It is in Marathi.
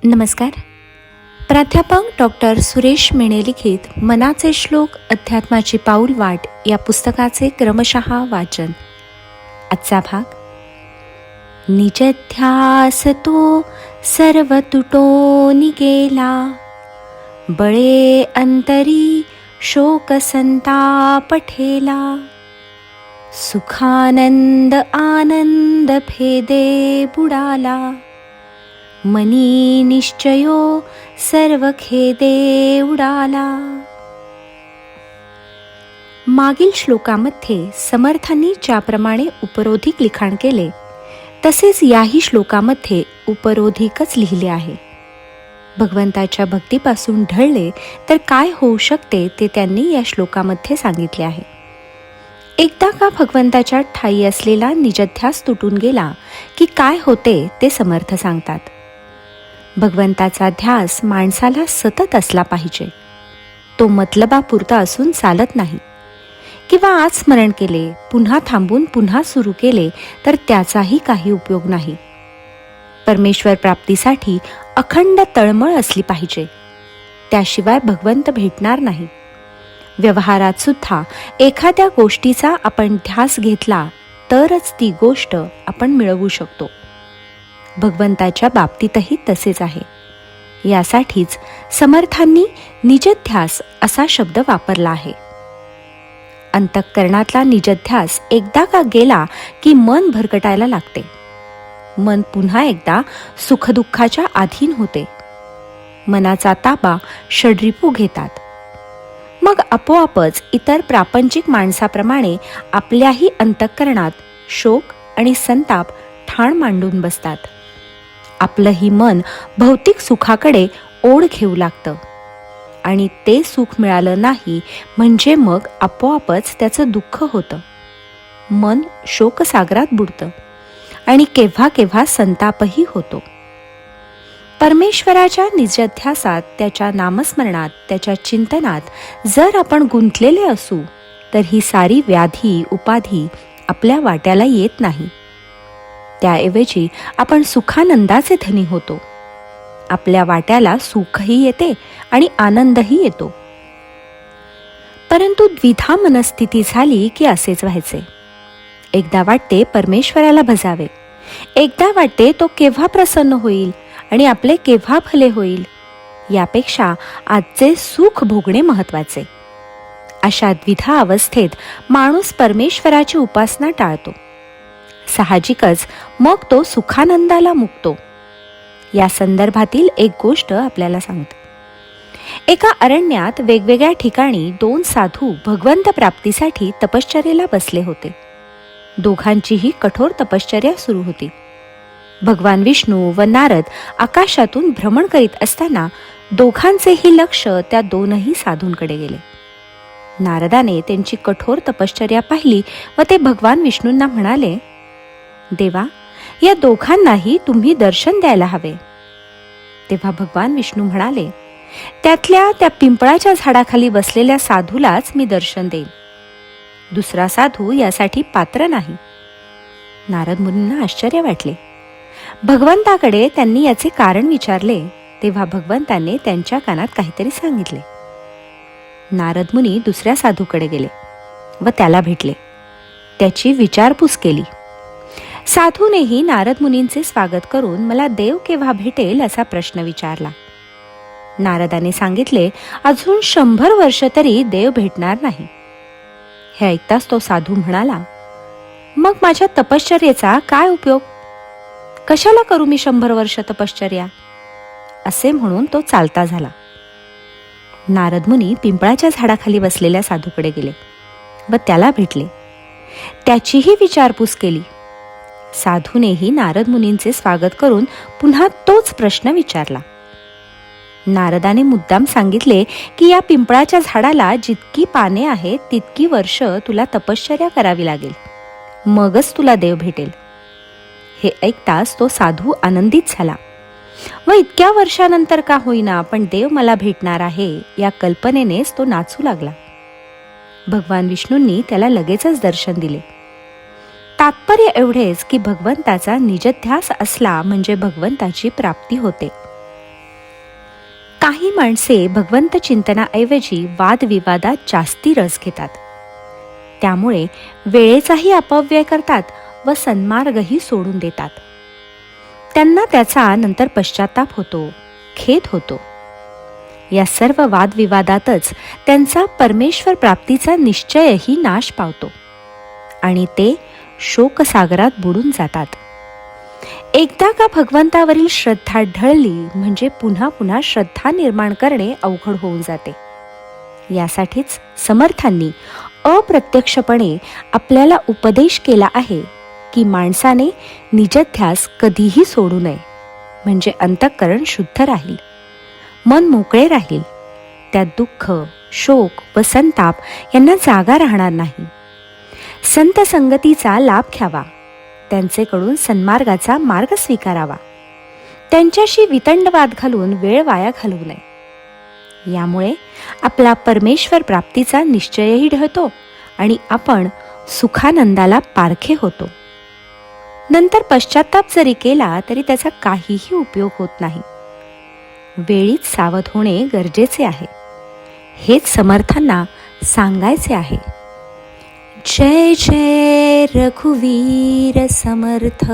नमस्कार. प्राध्यापक डॉक्टर सुरेश मेणे लिखित मनाचे श्लोक अध्यात्माची पाऊल वाट या पुस्तकाचे क्रमशः वाचन. आजचा भाग. निजध्यास तो सर्व तुटोनी गेला, बळे अंतरी शोक संताप ठेला, सुखानंद आनंद भेदे बुडाला, मनी निश्चयो सर्व खेदे उडाला. मागील श्लोकामध्ये समर्थांनी ज्याप्रमाणे उपरोधिक लिखाण केले तसेच याही श्लोकामध्ये उपरोधिकच लिहिले आहे. भगवंताच्या भक्तीपासून ढळले तर काय होऊ शकते ते त्यांनी या श्लोकामध्ये सांगितले आहे. एकदा का भगवंताच्या ठायी असलेला निजध्यास तुटून गेला की काय होते ते समर्थ सांगतात. भगवंताचा ध्यास माणसाला सतत असला पाहिजे. तो मतलबापुरता असून चालत नाही. किंवा आज स्मरण केले, पुन्हा थांबून पुन्हा सुरू केले तर त्याचाही काही उपयोग नाही. परमेश्वर प्राप्तीसाठी अखंड तळमळ असली पाहिजे. त्याशिवाय भगवंत भेटणार नाही. व्यवहारात सुद्धा एखाद्या गोष्टीचा आपण ध्यास घेतला तरच ती गोष्ट आपण मिळवू शकतो. भगवंताच्या बाबतीतही तसेच आहे. यासाठीच समर्थांनी निजध्यास असा शब्द वापरला आहे. अंतःकरणातला निजध्यास एकदा का गेला की मन भरकटायला लागते. मन पुन्हा एकदा सुखदुःखाच्या अधीन होते. मनाचा ताबा षड्रिपू घेतात. मग आपोआपच इतर प्रापंचिक माणसाप्रमाणे आपल्याही अंतःकरणात शोक आणि संताप ठाण मांडून बसतात. आपलंही मन भौतिक सुखाकडे ओढ घेऊ लागतं आणि ते सुख मिळालं नाही म्हणजे मग आपोआपच त्याचं दुःख होतं. मन शोकसागरात बुडतं आणि केव्हा केव्हा संतापही होतो. परमेश्वराच्या निजध्यासात, त्याच्या नामस्मरणात, त्याच्या चिंतनात जर आपण गुंतलेले असू तर ही सारी व्याधी उपाधी आपल्या वाट्याला येत नाही. त्याऐवजी आपण सुखानंदाचे धनी होतो. आपल्या वाट्याला सुखही येते आणि आनंदही येतो. परंतु द्विधा मनस्थिती झाली की असेच व्हायचे. एकदा वाटते परमेश्वराला भजावे, एकदा वाटते तो केव्हा प्रसन्न होईल आणि आपले केव्हा भले होईल. यापेक्षा आजचे सुख भोगणे महत्वाचे. अशा द्विधा अवस्थेत माणूस परमेश्वराची उपासना टाळतो. साहजिकच मग तो सुखानंदाला मुकतो. या संदर्भातील एक गोष्ट आपल्याला सांगते. एका अरण्यात वेगवेगळ्या ठिकाणी 2 साधू भगवंत प्राप्तीसाठी तपश्चर्येला बसले होते. दोघांचीही कठोर तपश्चर्या सुरू होती. भगवान विष्णू व नारद आकाशातून भ्रमण करीत असताना दोघांचेही लक्ष त्या 2ही साधूंकडे गेले. नारदाने त्यांची कठोर तपश्चर्या पाहिली व ते भगवान विष्णूंना म्हणाले, देवा, या दोघांनाही तुम्ही दर्शन द्यायला हवे. तेव्हा भगवान विष्णू म्हणाले, त्यातल्या त्या पिंपळाच्या झाडाखाली बसलेल्या साधूलाच मी दर्शन देईन. दुसरा साधू यासाठी पात्र नाही. नारद मुनींना आश्चर्य वाटले. भगवंताकडे त्यांनी याचे कारण विचारले. तेव्हा भगवंताने त्यांच्या कानात काहीतरी सांगितले. नारद मुनी दुसऱ्या साधूकडे गेले व त्याला भेटले. त्याची विचारपूस केली. साधूनेही नारद मुनींचे स्वागत करून मला देव केव्हा भेटेल असा प्रश्न विचारला. नारदाने सांगितले, अजून 100 वर्ष तरी देव भेटणार नाही. हे ऐकताच तो साधू म्हणाला, मग माझ्या तपश्चर्येचा काय उपयोग? कशाला करू मी 100 वर्ष तपश्चर्या? असे म्हणून तो चालता झाला. नारद मुनी पिंपळाच्या झाडाखाली बसलेल्या साधूकडे गेले व त्याला भेटले. त्याचीही विचारपूस केली. साधूनेही नारद मुनींचे स्वागत करून पुन्हा तोच प्रश्न विचारला. नारदाने मुद्दाम सांगितले की या पिंपळाच्या झाडाला जितकी पाने आहेत तितकी वर्ष तुला तपश्चर्या करावी लागेल, मगच तुला देव भेटेल. हे ऐकताच तो साधू आनंदित झाला व इतक्या वर्षानंतर का होईना पण देव मला भेटणार आहे या कल्पनेनेच तो नाचू लागला. भगवान विष्णूंनी त्याला लगेचच दर्शन दिले. तात्पर्य एवढेच की भगवंताचा निजध्यास असला म्हणजे भगवंताची प्राप्ती होते. काही माणसे भगवंत चिंतनाऐवजी वादविवादात जास्ती रस घेतात. त्यामुळे वेळेचाही अपव्यय करतात व सन्मार्गही सोडून देतात. त्यांना त्याचा नंतर पश्चाताप होतो, खेद होतो. या सर्व वादविवादातच त्यांचा परमेश्वर प्राप्तीचा निश्चयही नाश पावतो आणि ते शोकसागरात बुडून जातात. एकदा का भगवंतावरील श्रद्धा ढळली म्हणजे पुन्हा पुन्हा श्रद्धा निर्माण करणे अवघड होऊन जाते. यासाठीच समर्थांनी अप्रत्यक्षपणे आपल्याला उपदेश केला आहे की माणसाने निजध्यास कधीही सोडू नये, म्हणजे अंतःकरण शुद्ध राहील, मन मोकळे राहील, त्यात दुःख, शोक व संताप यांना जागा राहणार नाही. संत संगतीचा लाभ घ्यावा, त्यांचेकडून सन्मार्गाचा मार्ग स्वीकारावा, त्यांच्याशी वितंडवाद घालून वेळ वाया घालवू नये. यामुळे आपला परमेश्वर प्राप्तीचा निश्चयही ढळतो आणि आपण सुखानंदाला पारखे होतो. नंतर पश्चाताप जरी केला तरी त्याचा काहीही उपयोग होत नाही. वेळीच सावध होणे गरजेचे आहे, हेच समर्थांना सांगायचे आहे. जय जय रघुवीर समर्थ.